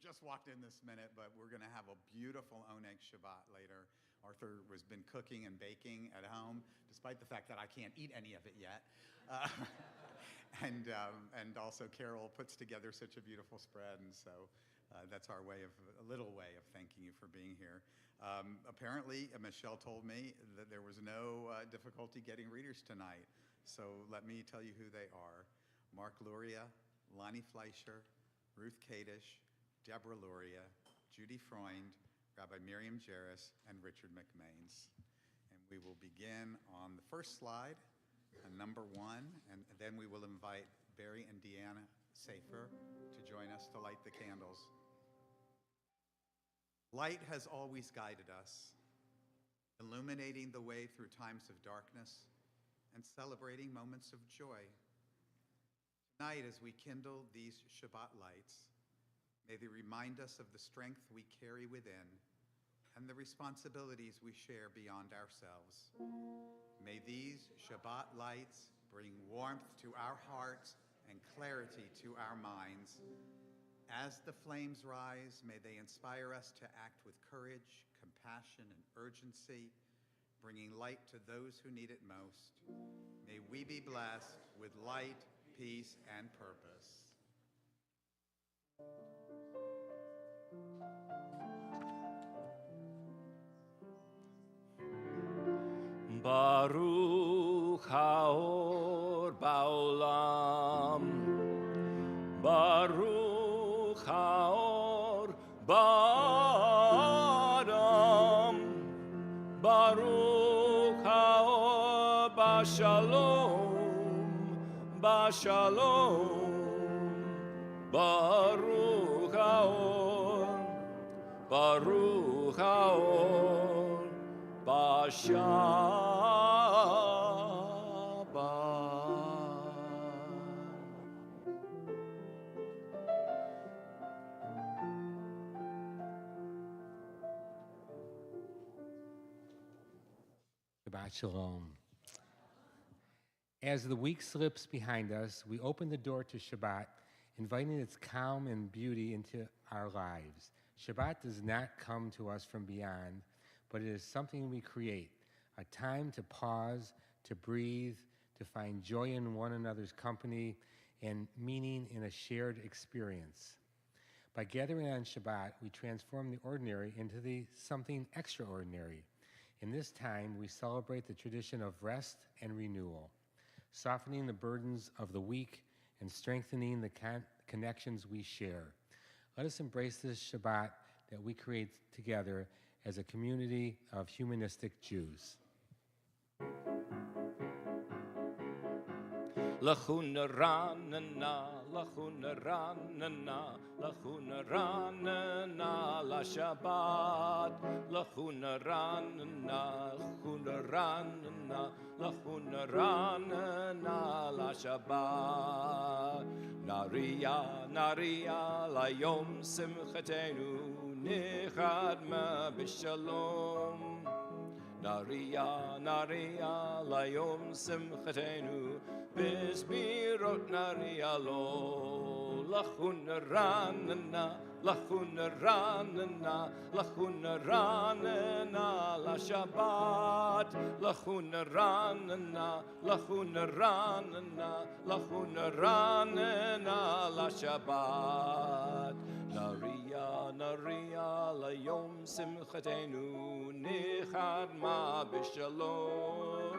just walked in this minute, but we're going to have a beautiful Oneg Shabbat later. Arthur has been cooking and baking at home, despite the fact that I can't eat any of it yet. And also Carol puts together such a beautiful spread, and so that's our a little way of thanking you for being here. Apparently, Michelle told me that there was no difficulty getting readers tonight, so let me tell you who they are. Mark Luria, Lonnie Fleischer, Ruth Kadish, Deborah Luria, Judy Freund, Rabbi Miriam Jarris, and Richard McMains. And we will begin on the first slide, number 1, and then we will invite Barry and Deanna Safer to join us to light the candles. Light has always guided us, illuminating the way through times of darkness and celebrating moments of joy. Tonight, as we kindle these Shabbat lights, may they remind us of the strength we carry within and the responsibilities we share beyond ourselves. May these Shabbat lights bring warmth to our hearts and clarity to our minds. As the flames rise, may they inspire us to act with courage, compassion, and urgency, bringing light to those who need it most. May we be blessed with light, peace, and purpose. Baruch haor ba'olam, Baruch haor ba'adam, Baruch haor ba'shalom, ba'shalom, Baruch haor, Baruch haor ba'shalom. Shabbat Shalom. As the week slips behind us, we open the door to Shabbat, inviting its calm and beauty into our lives. Shabbat does not come to us from beyond, but it is something we create, a time to pause, to breathe, to find joy in one another's company, and meaning in a shared experience. By gathering on Shabbat, we transform the ordinary into something extraordinary. In this time, we celebrate the tradition of rest and renewal, softening the burdens of the week and strengthening the connections we share. Let us embrace this Shabbat that we create together as a community of humanistic Jews. Lachuna ranana, lachuna ranana, lachuna ranana la Shabbat. Lachuna ranana, lachuna ranana, lachuna ranana la Shabbat. Naria, naria la yom simchatenu, nichad ma b'shalom. Naria, naria la yom simchatenu, Bizmirot naria lo, lachuna ranana, lachuna ranana, lachuna ranana la Shabbat. Lachuna ranana, lachuna ranana, lachuna ranana la Shabbat. Naria, naria la yom simchatenu, nichad ma b'shalom.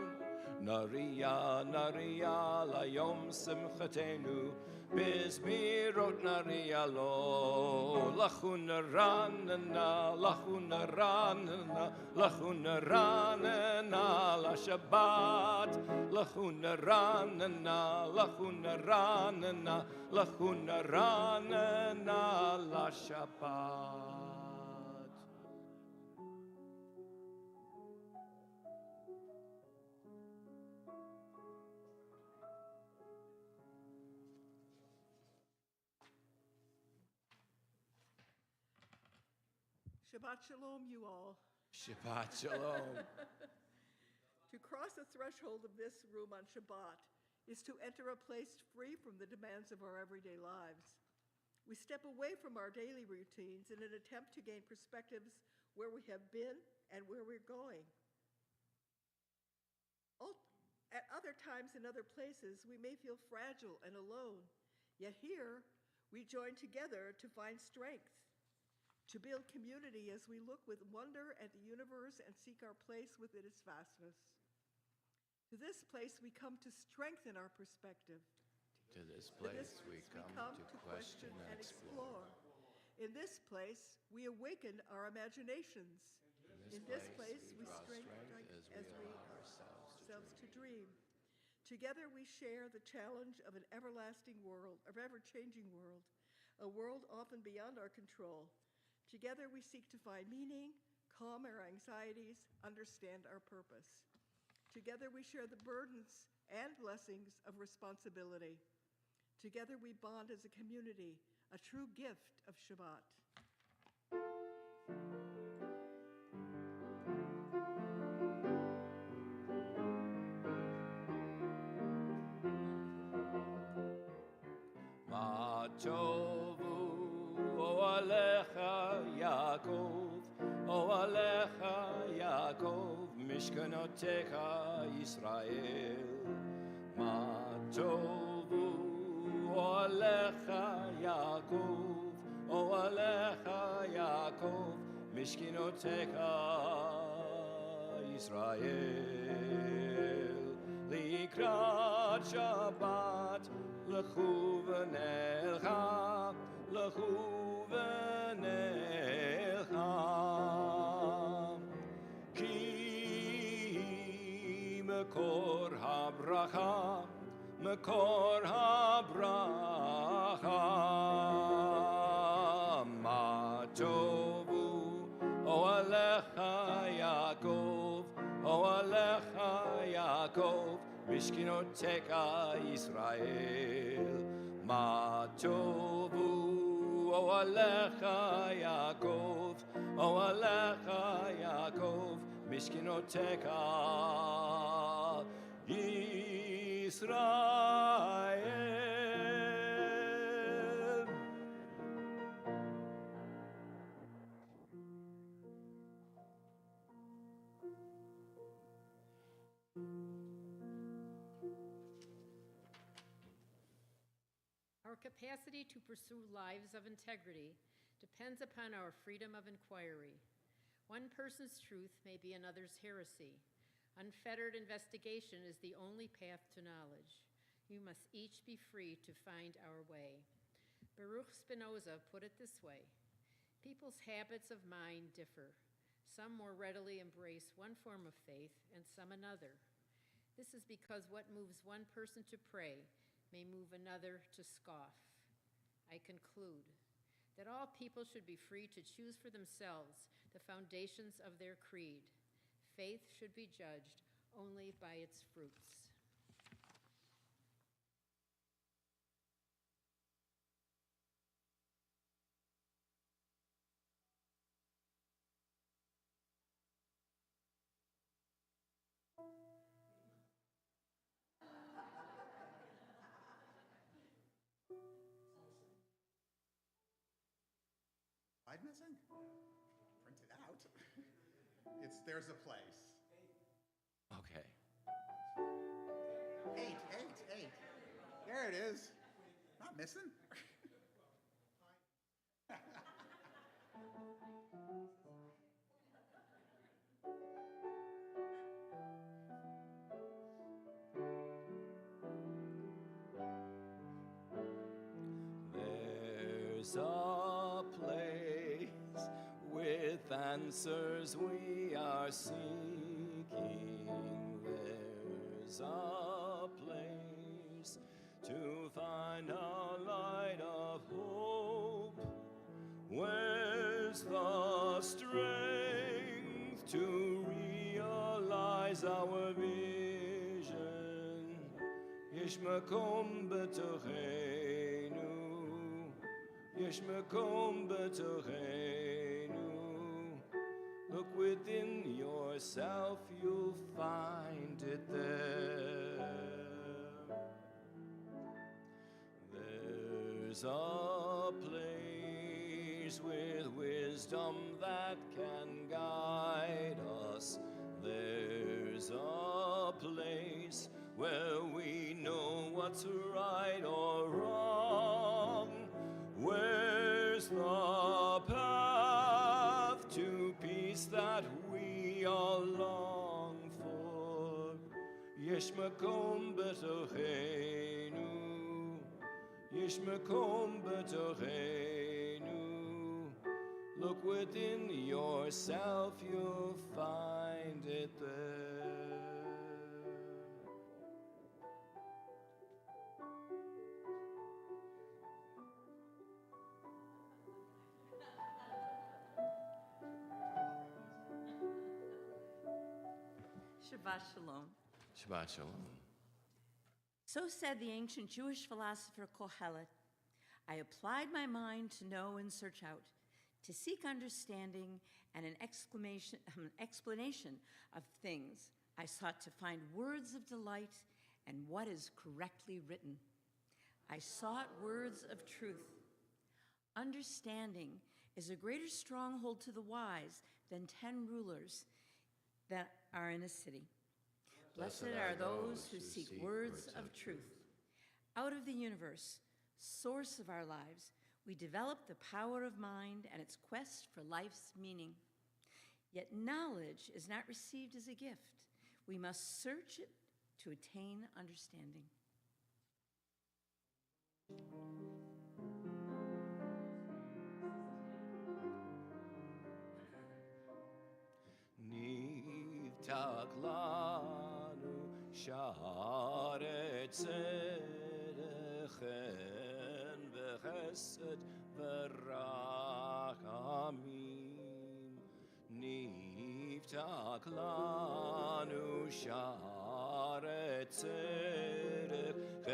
Naria, naria la yom simchatenu, bizmirot naria lo. Lachuna ranana, lachuna ranana, lachuna ranana la Shabbat. Lachuna ranana, lachuna ranana, lachuna ranana la Shabbat. Shabbat Shalom, you all. Shabbat Shalom. To cross the threshold of this room on Shabbat is to enter a place free from the demands of our everyday lives. We step away from our daily routines in an attempt to gain perspectives where we have been and where we're going. At other times in other places, we may feel fragile and alone, yet here we join together to find strength, to build community as we look with wonder at the universe and seek our place within its vastness. To this place we come to strengthen our perspective. To this place we come to question and explore. In this place we awaken our imaginations. In this place we strengthen as we allow ourselves to dream. Together we share the challenge of an everlasting world, of ever-changing world, a world often beyond our control. Together we seek to find meaning, calm our anxieties, understand our purpose. Together we share the burdens and blessings of responsibility. Together we bond as a community, a true gift of Shabbat. Ma tovu oalecha Yaakov, oalecha Yaakov, mishkanotecha Yisrael. Ma tovu oalecha Yaakov, oalecha Yaakov, mishkanotecha Yisrael. Likrat Shabbat, Lechu v'nelcha, lechu v'nelcha. Ki mekor habracha, mekor habracha. Ma tovu oalecha Yaakov, oalecha Yaakov, Mishkinotecha Yisrael. Ma tovu oalecha Yaakov, oalecha Yaakov, Mishkinotecha Yisrael. Our capacity to pursue lives of integrity depends upon our freedom of inquiry. One person's truth may be another's heresy. Unfettered investigation is the only path to knowledge. We must each be free to find our way. Baruch Spinoza put it this way: people's habits of mind differ. Some more readily embrace one form of faith and some another. This is because what moves one person to pray may move another to scoff. I conclude that all people should be free to choose for themselves the foundations of their creed. Faith should be judged only by its fruits. Slide missing? Print it out. There's a place. Okay. 8. There it is. Not missing. There's a place with answers we are seeking. There's a place to find a light of hope. Where's the strength to realize our vision? Yesh makom b'tochenu, yesh makom b'tochenu. Look within yourself, you'll find it there. There's a a place with wisdom that can guide us. There's a place where we know what's right or wrong. Where's the path to peace that we all long for? Yesh makom betochenu, yesh makom betochenu. Look within yourself, you'll find it there. Shabbat Shalom. Shabbat Shalom. So said the ancient Jewish philosopher Kohelet, I applied my mind to know and search out, to seek understanding and an explanation of things. I sought to find words of delight and what is correctly written. I sought words of truth. Understanding is a greater stronghold to the wise than 10 rulers that are in a city. Blessed are those who seek words of truth. Out of the universe, source of our lives, we develop the power of mind and its quest for life's meaning. Yet knowledge is not received as a gift. We must search it to attain understanding. Nivtak lanu sha'aret tzedchen v'chesed v'rachamim. Nivtak lanu sha'aret tzedchen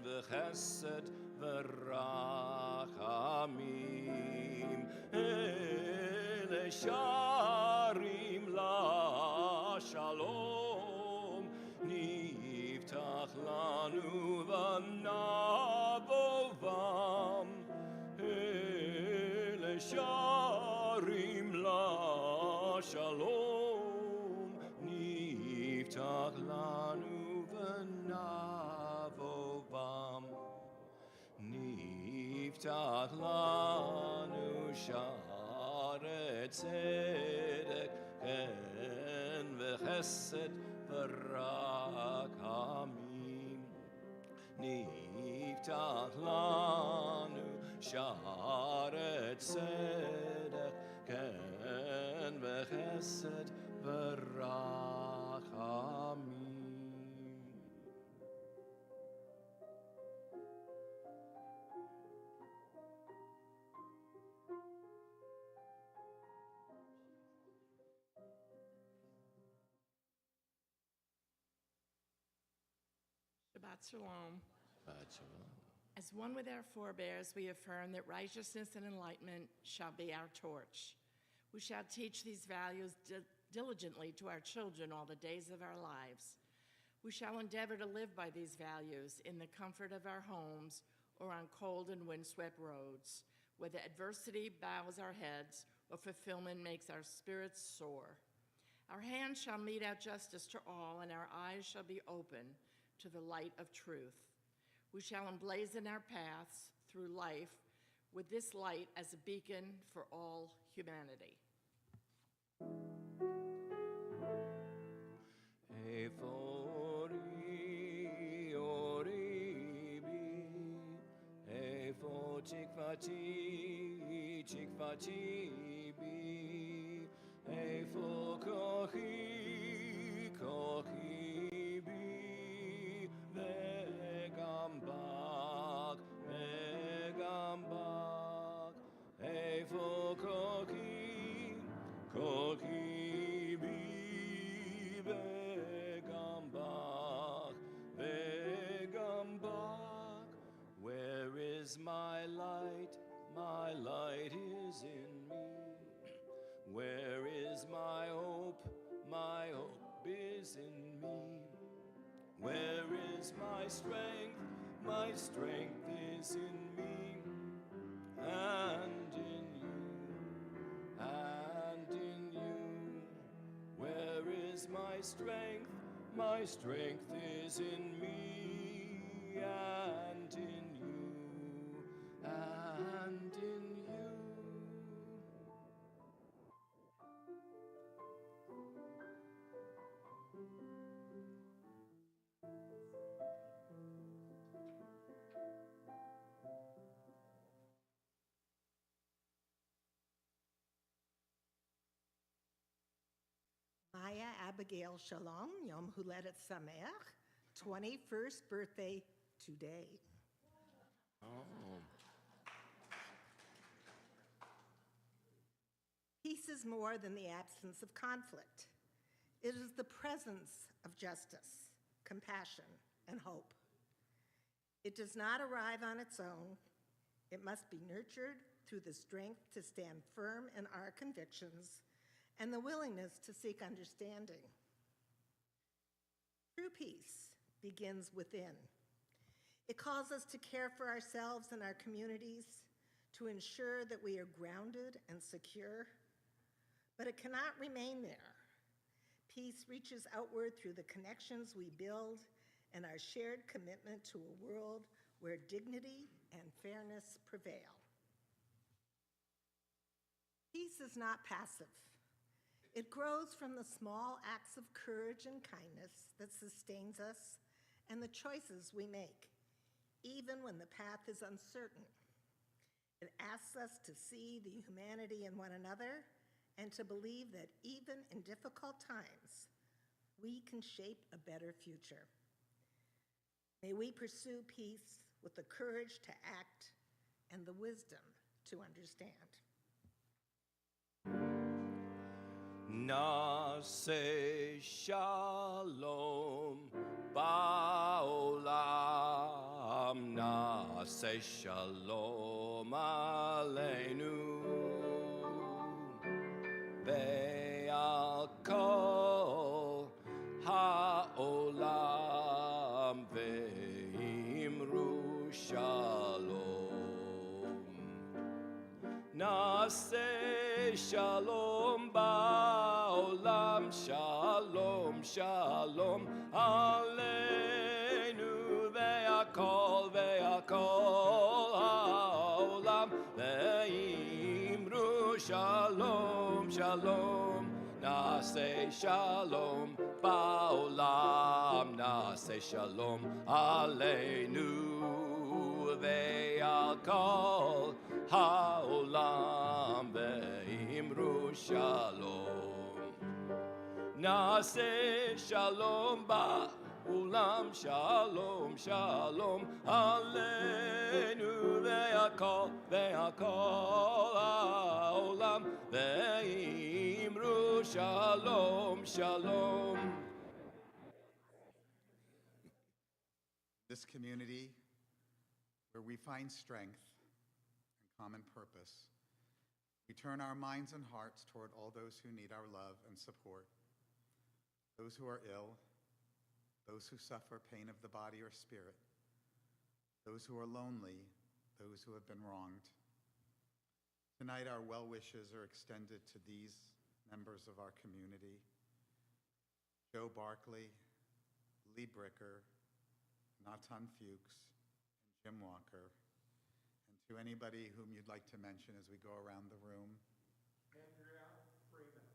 v'chesed v'rachamim. Ele sharim la shalom, niftach lanu v'navovam. Ele sharim la shalom, niftach lanu v'navovam. Niftach lanu sha'aret tzedek chen v'chesed v'rachamim. Niftach lanu sha'aret tzedek chen v'chesed v'rachamim. Shabbat Shalom. Shabbat Shalom. As one with our forebears, we affirm that righteousness and enlightenment shall be our torch. We shall teach these values diligently to our children all the days of our lives. We shall endeavor to live by these values in the comfort of our homes or on cold and windswept roads, whether adversity bows our heads or fulfillment makes our spirits soar. Our hands shall mete out justice to all, and our eyes shall be open to the light of truth. We shall emblazon our paths through life with this light as a beacon for all humanity. Efori oribi, efo tikvati, tikvati bi, efo kochi, kochi bi, vegambak, vegambak, efo kochi, kochi bi, vegambak, vegambak. Where is my light? My light is in me. Where is my hope? My hope is in me. Where is my strength? My strength is in me. and in you, and in you. Where is my strength? My strength is in me, and in you, and in you. Maya Abigail Shalom, Yom Huledet Sameach, 21st birthday today. Oh. Peace is more than the absence of conflict. It is the presence of justice, compassion, and hope. It does not arrive on its own. It must be nurtured through the strength to stand firm in our convictions and the willingness to seek understanding. True peace begins within. It calls us to care for ourselves and our communities, to ensure that we are grounded and secure, but it cannot remain there. Peace reaches outward through the connections we build and our shared commitment to a world where dignity and fairness prevail. Peace is not passive. It grows from the small acts of courage and kindness that sustains us and the choices we make, even when the path is uncertain. It asks us to see the humanity in one another and to believe that even in difficult times, we can shape a better future. May we pursue peace with the courage to act and the wisdom to understand. Nase shalom ba'olam, nase shalom aleinu, ve'al kol ha'olam ve'imru shalom. Nase shalom ba'olam, shalom, shalom aleinu, ve'akol, ve'akol ha'olam ve'imru shalom, shalom. Nase shalom ba'olam, nase shalom aleinu, ve'akol ha'olam ve'imru shalom. Nase shalom ba'olam, shalom, shalom aleinu, ve'akol, ve'akol ha'olam ve'imru shalom, shalom. This community where we find strength and common purpose, we turn our minds and hearts toward all those who need our love and support, those who are ill, those who suffer pain of the body or spirit, those who are lonely, those who have been wronged. Tonight, our well wishes are extended to these members of our community: Joe Barkley, Lee Bricker, Natan Fuchs, and Jim Walker, and to anybody whom you'd like to mention as we go around the room. Andrea Freeman.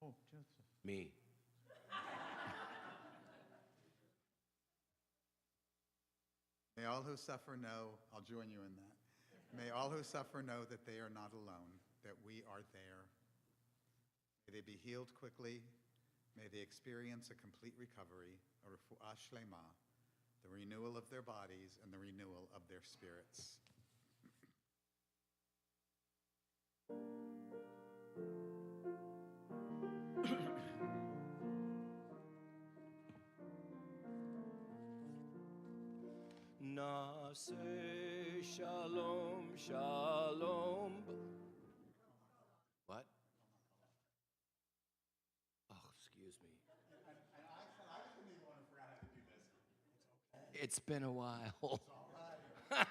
Oh, Joseph. Me. May all who suffer know, I'll join you in that. May all who suffer know that they are not alone, that we are there. May they be healed quickly. May they experience a complete recovery, a refuah shlema, the renewal of their bodies and the renewal of their spirits. Nase Shalom, shalom. What? Oh, excuse me. I was going to be the one who forgot how to do this. It's okay. It's been a while. All right.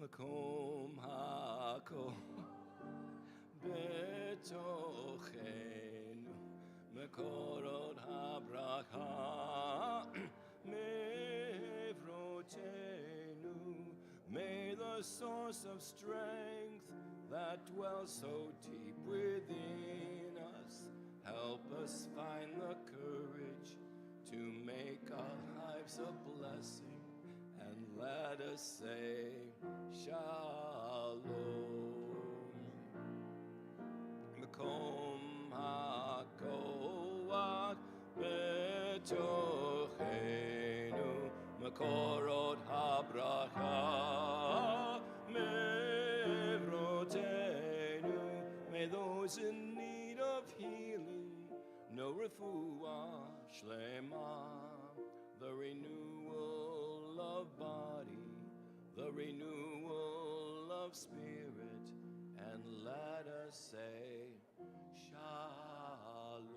Makom hako betochenu mekorot habracha mevrotenu. May the source of strength that dwells so deep within us help us find the courage to make our lives a blessing, and let us say Shalom. Makom hakoach betochenu mekorot habracha mevrotenu. May those in need of healing know refuah shlema, the renewal of body, the renewal of spirit, and let us say Shalom.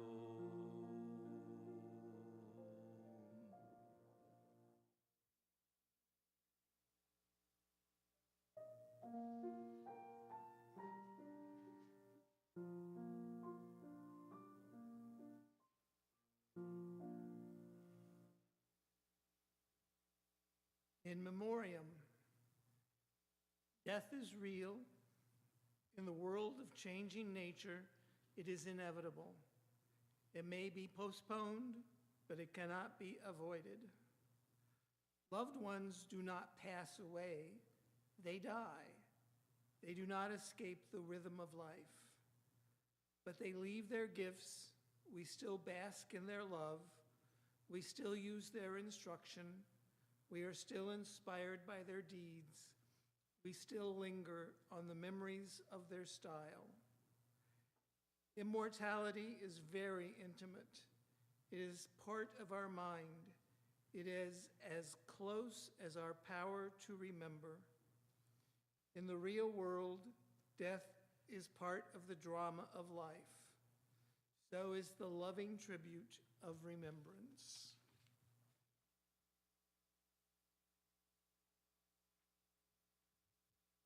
In memoriam, death is real. In the world of changing nature, it is inevitable. It may be postponed, but it cannot be avoided. Loved ones do not pass away, they die. They do not escape the rhythm of life. But they leave their gifts. We still bask in their love. We still use their instruction. We are still inspired by their deeds. We still linger on the memories of their style. Immortality is very intimate. It is part of our mind. It is as close as our power to remember. In the real world, death is part of the drama of life. So is the loving tribute of remembrance.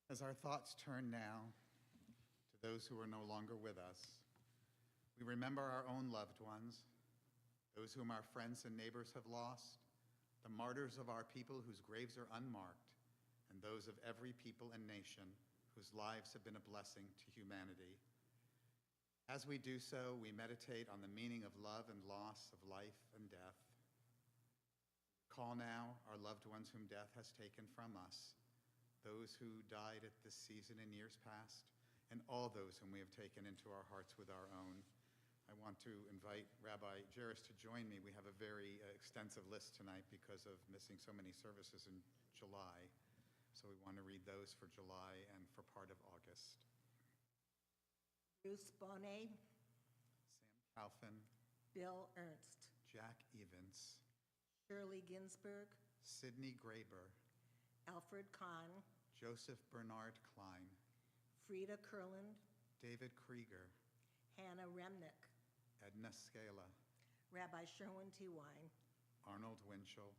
As our thoughts turn now to those who are no longer with us, we remember our own loved ones, those whom our friends and neighbors have lost, the martyrs of our people whose graves are unmarked, and those of every people and nation whose lives have been a blessing to humanity. As we do so, we meditate on the meaning of love and loss, of life and death. Call now our loved ones whom death has taken from us, those who died at this season in years past, and all those whom we have taken into our hearts with our own. I want to invite Rabbi Jairus to join me. We have a very extensive list tonight because of missing so many services in July. So we want to read those for July and for part of August. Bruce Bonet, Sam Calfin, Bill Ernst, Jack Evans, Shirley Ginsburg, Sidney Graber, Alfred Kahn, Joseph Bernard Klein, Frida Kurland, David Krieger, Hannah Remnick, Edna Scala, Rabbi Sherwin T. Wine, Arnold Winchell,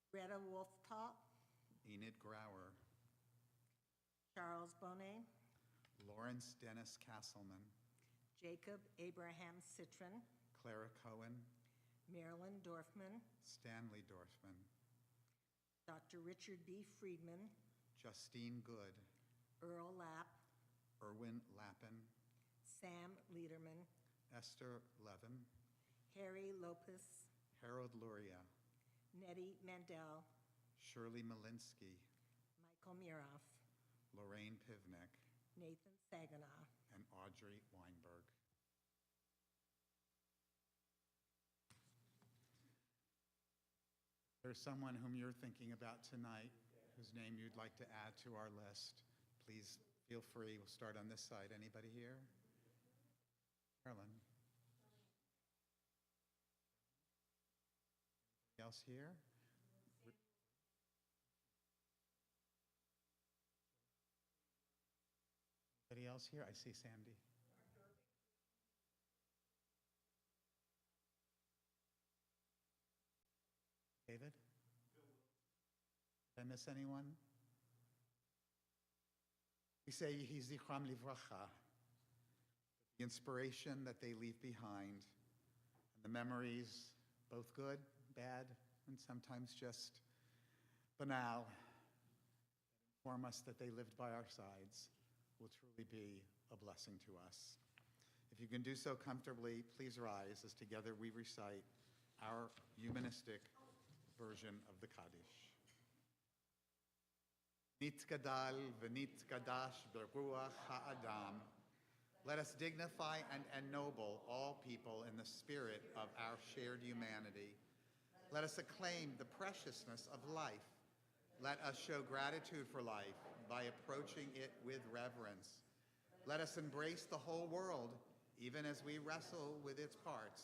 Greta Wolftop, Enid Grauer, Charles Bonet, Lawrence Dennis Castleman, Jacob Abraham Citron, Clara Cohen, Marilyn Dorfman, Stanley Dorfman, Dr. Richard B. Friedman, Justine Good, Earl Lapp, Erwin Lappin, Sam Liederman, Esther Levin, Harry Lopez, Harold Luria, Nettie Mandel, Shirley Malinsky, Michael Miroff, Lorraine Pivnik, Nathan Saginaw, and Audrey Weinberg. There's someone whom you're thinking about tonight whose name you'd like to add to our list. Please feel free. We'll start on this side. Anybody here? Carolyn. else here? Anybody else here? I see Sandy. David? Did I miss anyone? We say Yehi Zichram Livracha, the inspiration that they leave behind, and the memories, both good, bad, and sometimes just banal, that inform us that they lived by our sides, will truly be a blessing to us. If you can do so comfortably, please rise as together we recite our humanistic version of the Kaddish. Nitzgadal v'nitzgadash beruach ha'adam. Let us dignify and ennoble all people in the spirit of our shared humanity. Let us acclaim the preciousness of life. Let us show gratitude for life by approaching it with reverence. Let us embrace the whole world, even as we wrestle with its parts.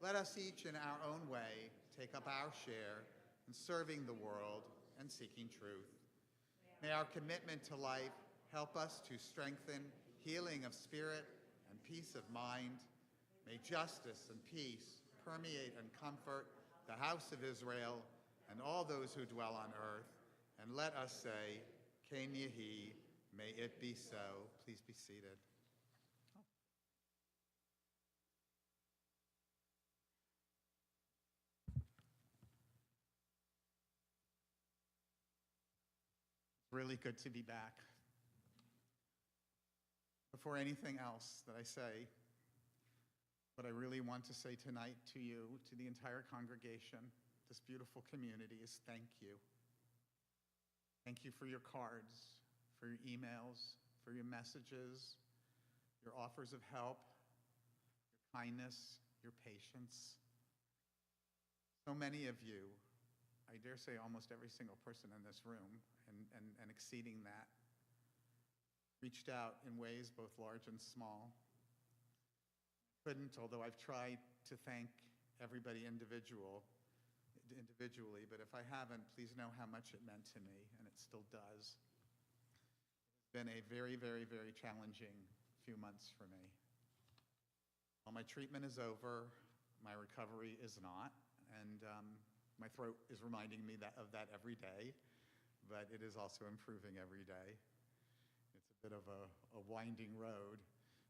Let us each in our own way take up our share in serving the world and seeking truth. May our commitment to life help us to strengthen healing of spirit and peace of mind. May justice and peace permeate and comfort the house of Israel and all those who dwell on earth. And let us say, Ken Yehi, may it be so. Please be seated. Really good to be back. Before anything else that I say, what I really want to say tonight to you, to the entire congregation, this beautiful community, is thank you. Thank you for your cards, for your emails, for your messages, your offers of help, your kindness, your patience. So many of you, I dare say almost every single person in this room, and exceeding that, reached out in ways both large and small. I couldn't, although I've tried to thank everybody individually, but if I haven't, please know how much it meant to me, and it still does. It's been a very, very, very challenging few months for me. Well, my treatment is over, my recovery is not, and my throat is reminding me of that every day, but it is also improving every day. It's a bit of a winding road.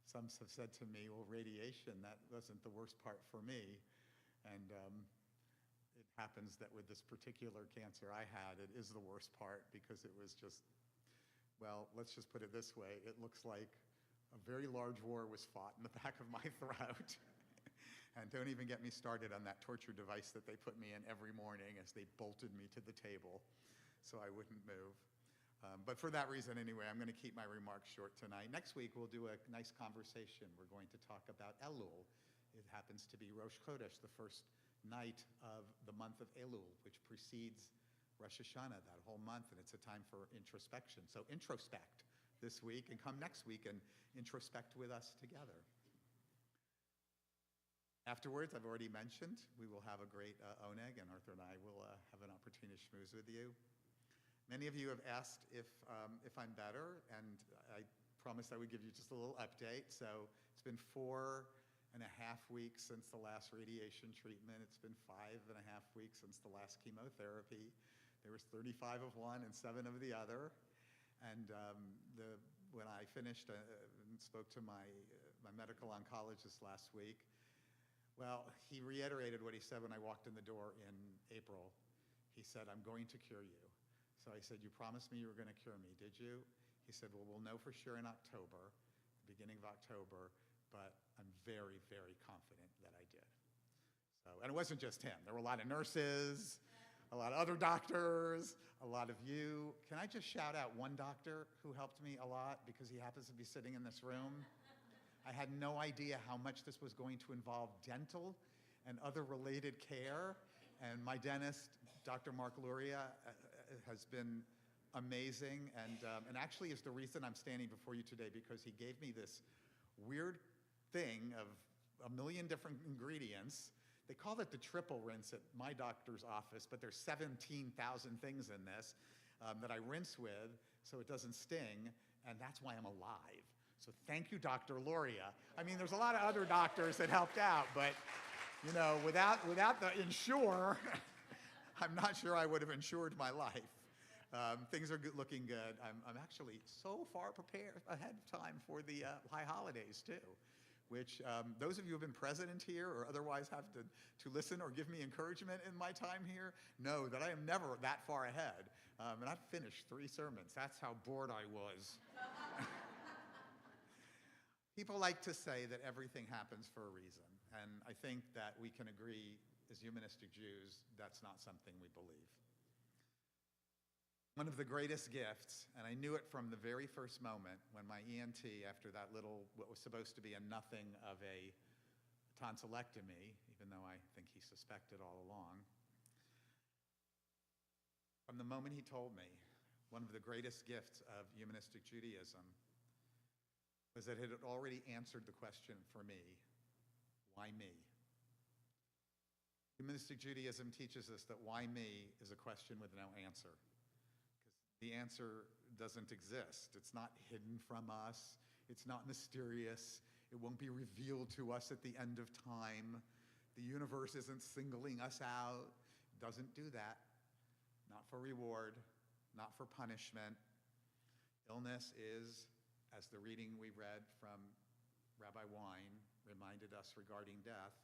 Some have said to me, well, radiation, that wasn't the worst part for me. And it happens that with this particular cancer I had, it is the worst part because it was just, well, let's just put it this way. It looks like a very large war was fought in the back of my throat. And don't even get me started on that torture device that they put me in every morning as they bolted me to the table so I wouldn't move. But for that reason anyway, I'm going to keep my remarks short tonight. Next week, we'll do a nice conversation. We're going to talk about Elul. It happens to be Rosh Chodesh, the first night of the month of Elul, which precedes Rosh Hashanah, that whole month, and it's a time for introspection. So introspect this week, and come next week and introspect with us together. Afterwards, I've already mentioned, we will have a great oneg, and Arthur and I will have an opportunity to schmooze with you. Many of you have asked if I'm better, and I promised I would give you just a little update. So it's been 4.5 weeks since the last radiation treatment. It's been 5.5 weeks since the last chemotherapy. There was 35 of one and 7 of the other. And when I finished and spoke to my medical oncologist last week, well, he reiterated what he said when I walked in the door in April. He said, I'm going to cure you. So I said, you promised me you were going to cure me, did you? He said, well, we'll know for sure in October, the beginning of October, but I'm very, very confident that I did. So, and it wasn't just him. There were a lot of nurses, a lot of other doctors, a lot of you. Can I just shout out one doctor who helped me a lot because he happens to be sitting in this room? I had no idea how much this was going to involve dental and other related care. And my dentist, Dr. Mark Luria, has been amazing and actually is the reason I'm standing before you today, because he gave me this weird thing of a million different ingredients They call it the triple rinse at my doctor's office, but there's 17,000 things in this that I rinse with so it doesn't sting, and that's why I'm alive. So thank you, Dr. Loria. I mean, there's a lot of other doctors that helped out, but you know, without the insure, I'm not sure I would have insured my life. Things are looking good. I'm actually so far prepared ahead of time for the high holidays too, which those of you who have been present here or otherwise have to listen or give me encouragement in my time here know that I am never that far ahead. And I've finished 3 sermons. That's how bored I was. People like to say that everything happens for a reason. And I think that we can agree as humanistic Jews, that's not something we believe. One of the greatest gifts, and I knew it from the very first moment when my ENT, after that little, what was supposed to be a nothing of a tonsillectomy, even though I think he suspected all along, from the moment he told me, one of the greatest gifts of humanistic Judaism was that it had already answered the question for me, why me? Humanistic Judaism teaches us that why me is a question with no answer. The answer doesn't exist. It's not hidden from us. It's not mysterious. It won't be revealed to us at the end of time. The universe isn't singling us out. It doesn't do that. Not for reward, not for punishment. Illness is, as the reading we read from Rabbi Wein reminded us regarding death,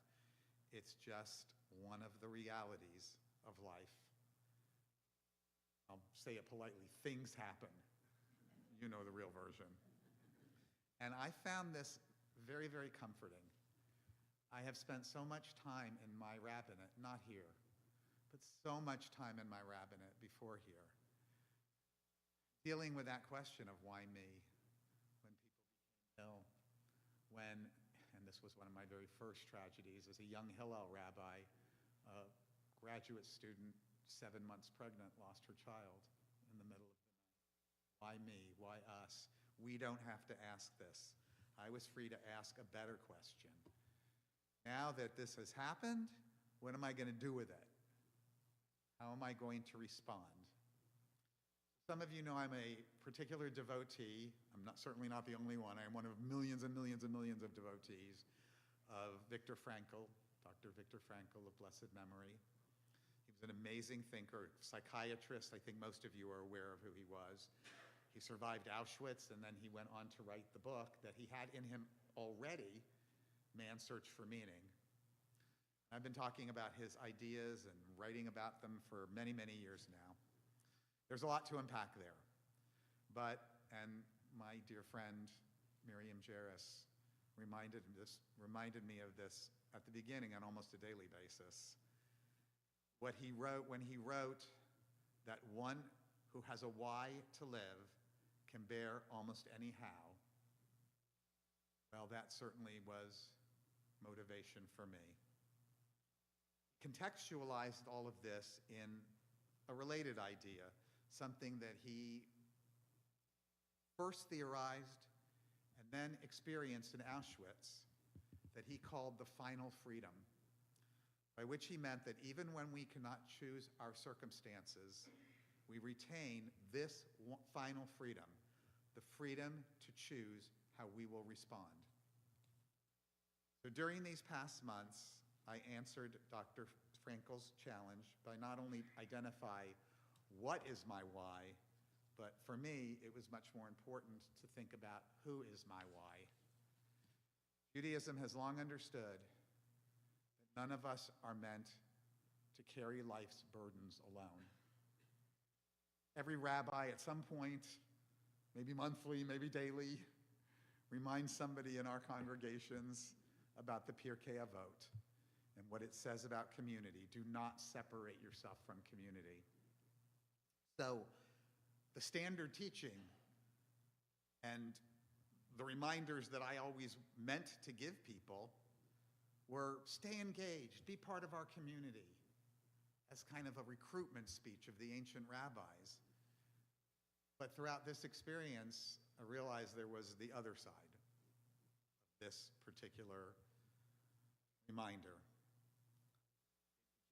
it's just one of the realities of life. I'll say it politely, things happen. You know the real version. And I found this very, very comforting. I have spent so much time in my rabbinate, not here, but so much time in my rabbinate before here, dealing with that question of why me, when people became ill, when, and this was one of my very first tragedies, as a young Hillel rabbi, a graduate student, 7 months pregnant, lost her child in the middle of the night. Why me? Why us? We don't have to ask this. I was free to ask a better question. Now that this has happened, what am I going to do with it? How am I going to respond? Some of you know I'm a particular devotee. I'm certainly not the only one. I am one of millions and millions and millions of devotees of Viktor Frankl, Dr. Viktor Frankl of blessed memory. He was an amazing thinker, psychiatrist. I think most of you are aware of who he was. He survived Auschwitz, and then he went on to write the book that he had in him already, Man's Search for Meaning. I've been talking about his ideas and writing about them for many, many years now. There's a lot to unpack there. But, and my dear friend Miriam Jarris reminded me of this at the beginning on almost a daily basis. What he wrote when he wrote that one who has a why to live can bear almost any how. Well, that certainly was motivation for me. Contextualized all of this in a related idea, something that he first theorized and then experienced in Auschwitz, that he called the final freedom, by which he meant that even when we cannot choose our circumstances, we retain this final freedom, the freedom to choose how we will respond. So during these past months, I answered Dr. Frankl's challenge by not only identify what is my why, but for me, it was much more important to think about who is my why. Judaism has long understood that none of us are meant to carry life's burdens alone. Every rabbi at some point, maybe monthly, maybe daily, reminds somebody in our congregations about the Pirkei Avot and what it says about community. Do not separate yourself from community. So the standard teaching and the reminders that I always meant to give people were stay engaged, be part of our community, as kind of a recruitment speech of the ancient rabbis. But throughout this experience, I realized there was the other side of this particular reminder.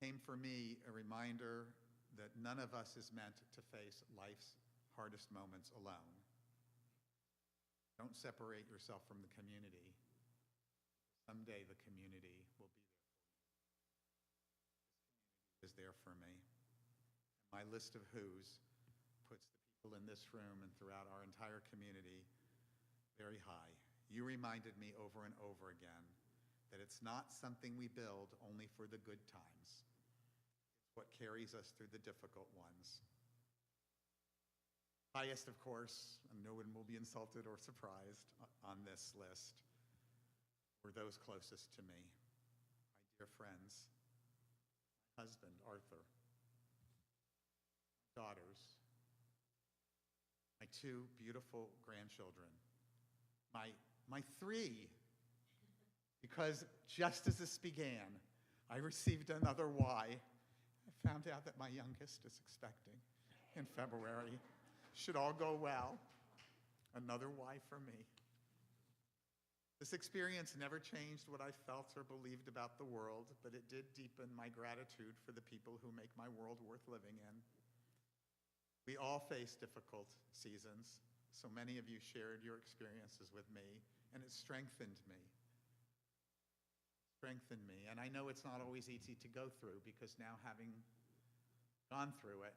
came for me a reminder that none of us is meant to face life's hardest moments alone. Don't separate yourself from the community. Someday the community will be there for you. This community is there for me. My list of who's puts the people in this room and throughout our entire community very high. You reminded me over and over again that it's not something we build only for the good times. It's what carries us through the difficult ones. Highest, of course, and no one will be insulted or surprised on this list, were those closest to me. My dear friends, my husband, Arthur, my daughters, my 2 beautiful grandchildren, my 3, because just as this began, I received another Y. I found out that my youngest is expecting in February. Should all go well, another Y for me. This experience never changed what I felt or believed about the world, but it did deepen my gratitude for the people who make my world worth living in. We all face difficult seasons. So many of you shared your experiences with me, and it strengthened me. And I know it's not always easy to go through, because now, having gone through it,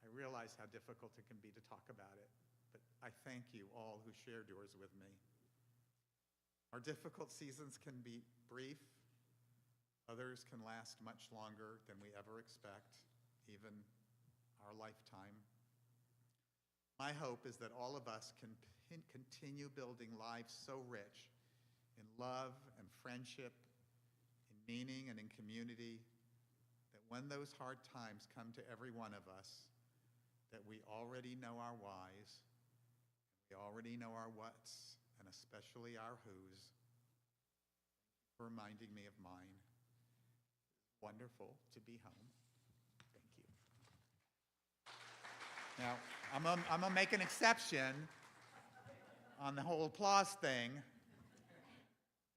I realize how difficult it can be to talk about it. But I thank you all who shared yours with me. Our difficult seasons can be brief. Others can last much longer than we ever expect, even our lifetime. My hope is that all of us can continue building lives so rich in love and friendship, in meaning and in community, that when those hard times come to every one of us, that we already know our whys, we already know our whats, and especially our whos. Thank you for reminding me of mine. It's wonderful to be home. Thank you. Now, I'm gonna make an exception on the whole applause thing.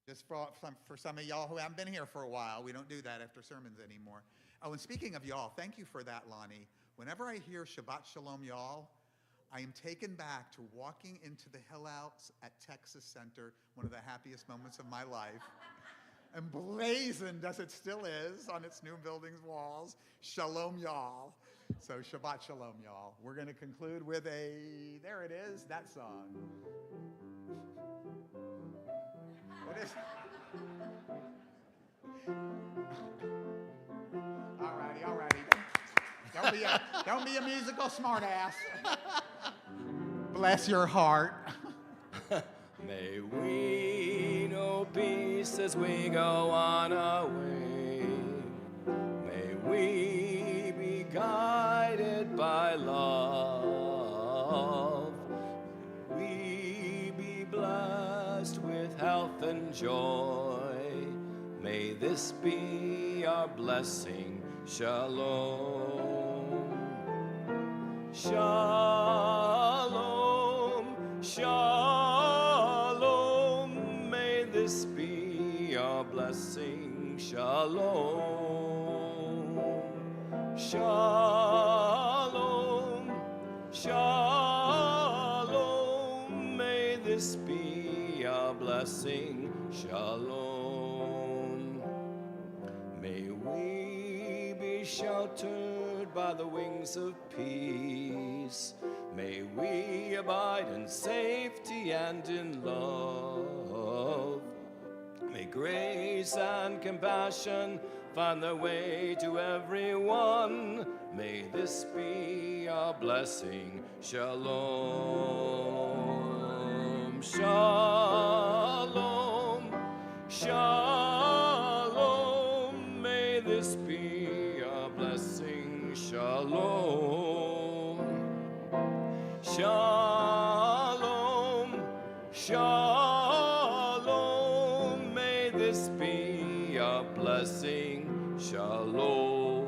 Just for some of y'all who haven't been here for a while. We don't do that after sermons anymore. Oh, and speaking of y'all, thank you for that, Lonnie. Whenever I hear Shabbat Shalom, y'all, I am taken back to walking into the Hillels at Texas Center, one of the happiest moments of my life. Emblazoned, as it still is, on its new building's walls, Shalom, y'all. So Shabbat Shalom, y'all. We're going to conclude with there it is, that song. What is All righty. Don't be a musical smartass. Bless your heart. May we know peace as we go on our way. May we be guided by love. May we be blessed with health and joy. May this be our blessing. Shalom. Shalom. Shalom. May this be our blessing. Shalom. Shalom. Shalom. May this be our blessing. Shalom. May we be sheltered by the wings of peace. May we abide in safety and in love. May grace and compassion find their way to everyone. May this be our blessing. Shalom. Shalom. Shalom. May this be our blessing. Shalom. Shalom. Shalom. May this be our blessing. Shalom.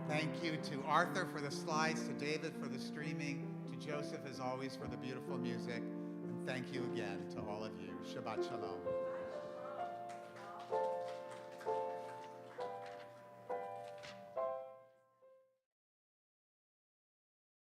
Thank you to Arthur for the slides, to David for the streaming, to Joseph, as always, for the beautiful music. And thank you again to all of you. Shabbat Shalom.